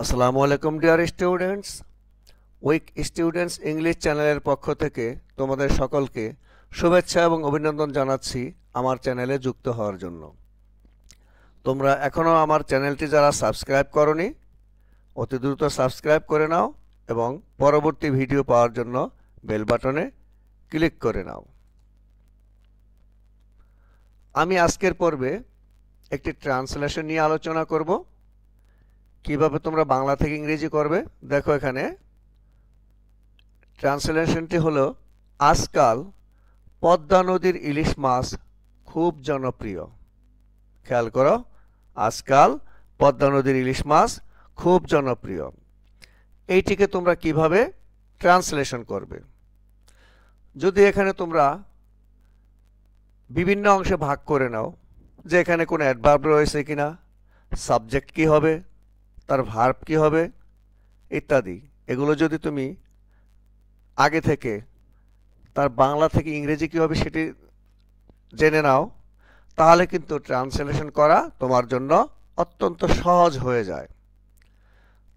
আসসালামু আলাইকুম dear students, week students English চ্যানেলের পক্ষ থেকে তোমাদের সকলকে শুভেচ্ছা এবং অভিনন্দন জানাচ্ছি আমার চ্যানেলে যুক্ত হওয়ার জন্য। তোমরা এখনও আমার চ্যানেলটি যারা সাবস্ক্রাইব করনি অতি দ্রুত সাবস্ক্রাইব করে নাও এবং পরবর্তী ভিডিও পাওয়ার জন্য বেল বাটনে ক্লিক করে নাও। আমি আজকের পর্বে একটি ট্রান্সলেশন নিয়ে আলোচনা করব। কিভাবে তোমরা বাংলা থেকে ইংরেজি করবে দেখো, এখানে ট্রান্সলেশনটি হলো, আজকাল পদ্মা নদীর ইলিশ মাছ খুব জনপ্রিয়। খেয়াল করো, আজকাল পদ্মা নদীর ইলিশ মাছ খুব জনপ্রিয়। এইটিকে তোমরা কিভাবে ট্রান্সলেশন করবে? যদি এখানে তোমরা বিভিন্ন অংশে ভাগ করে নাও, যে এখানে কোনো অ্যাডভার্ব রয়েছে কিনা, সাবজেক্ট কি হবে, তার ভার্ব কি হবে ইত্যাদি, এগুলো যদি তুমি আগে থেকে তার বাংলা থেকে ইংরেজি কী হবে সেটি জেনে নাও, তাহলে কিন্তু ট্রান্সলেশন করা তোমার জন্য অত্যন্ত সহজ হয়ে যায়।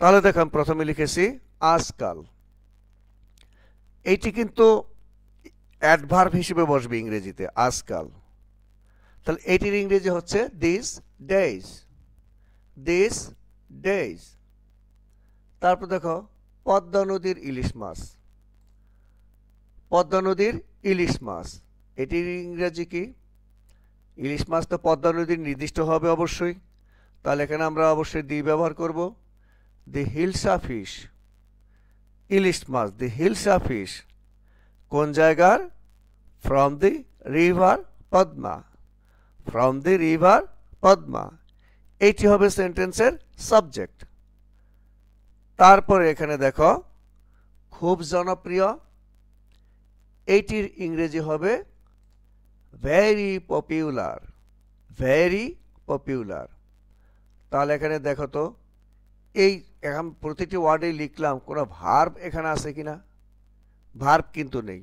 তাহলে দেখো, আমি প্রথমে লিখেছি আজকাল। এইটি কিন্তু অ্যাডভার্ব হিসেবে বসবে ইংরেজিতে, আজকাল। তাহলে এইটির ইংরেজি হচ্ছে দিস ডেজ, দিস ডেজ। তারপর দেখো, পদ্মা নদীর ইলিশ মাছ, পদ্মা নদীর ইলিশ মাছ, এটির ইংরেজি কি? ইলিশ মাছ তো পদ্মা নদীর নির্দিষ্ট হবে অবশ্যই, তাহলে এখানে আমরা অবশ্যই দি ব্যবহার করব। দি হিলসা ফিশ, ইলিশ মাছ, দি হিলসা ফিশ কোন জায়গার? From the river Padma, from the river Padma. এইটি হবে সেন্টেন্সের সাবজেক্ট। তারপরে এখানে দেখো, খুব জনপ্রিয়, এইটির ইংরেজি হবে ভেরি পপুলার, ভেরি পপুলার। তাহলে এখানে দেখো তো, এই এখন প্রতিটি ওয়ার্ডেই লিখলাম, কোনো ভার্ব এখানে আছে কিনা? ভার্ব কিন্তু নেই।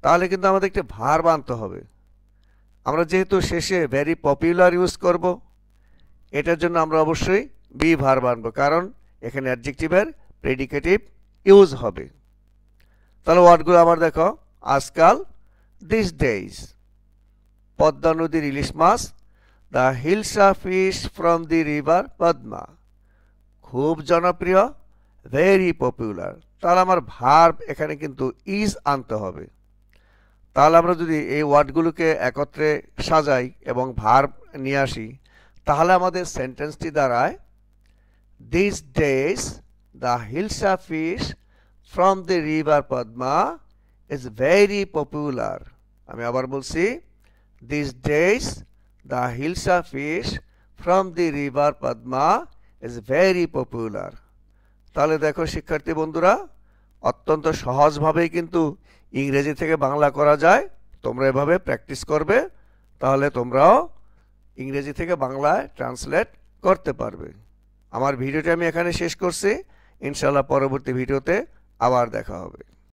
তাহলে কিন্তু আমাদের একটা ভার্ব আনতে হবে। আমরা যেহেতু শেষে ভেরি পপুলার ইউজ করব, এটার জন্য আমরা অবশ্যই বি ভার্ব আনবো, কারণ এখানে অ্যাডজেক্টিভের প্রেডিকেটিভ ইউজ হবে। তাহলে ওয়ার্ডগুলো আবার দেখো, আজকাল দিস ডেজ, পদ্মা নদীর ইলিশ মাছ, the hilsa fish from the river Padma, খুব জনপ্রিয়, ভেরি পপুলার। তাহলে আমার ভার্ব এখানে কিন্তু ইজ আনতে হবে। তাহলে আমরা যদি এই ওয়ার্ডগুলোকে একত্রে সাজাই এবং ভার্ব নিয়ে আসি, তাহলে আমাদের সেন্টেন্সটি দাঁড়ায়, this days the hilsa fish from the river Padma is very popular. আমি আবার বলছি, this days the hilsa fish from the river Padma is very popular. তাহলে দেখো শিক্ষার্থী বন্ধুরা, অত্যন্ত সহজভাবেই কিন্তু ইংরেজি থেকে বাংলা করা যায়। তোমরা এভাবে প্র্যাকটিস করবে, তাহলে তোমরাও ইংরেজি থেকে বাংলায় ট্রান্সলেট করতে পারবে। আমার ভিডিওটি আমি এখানে শেষ করছি। ইনশাআল্লাহ পরবর্তী ভিডিওতে আবার দেখা হবে।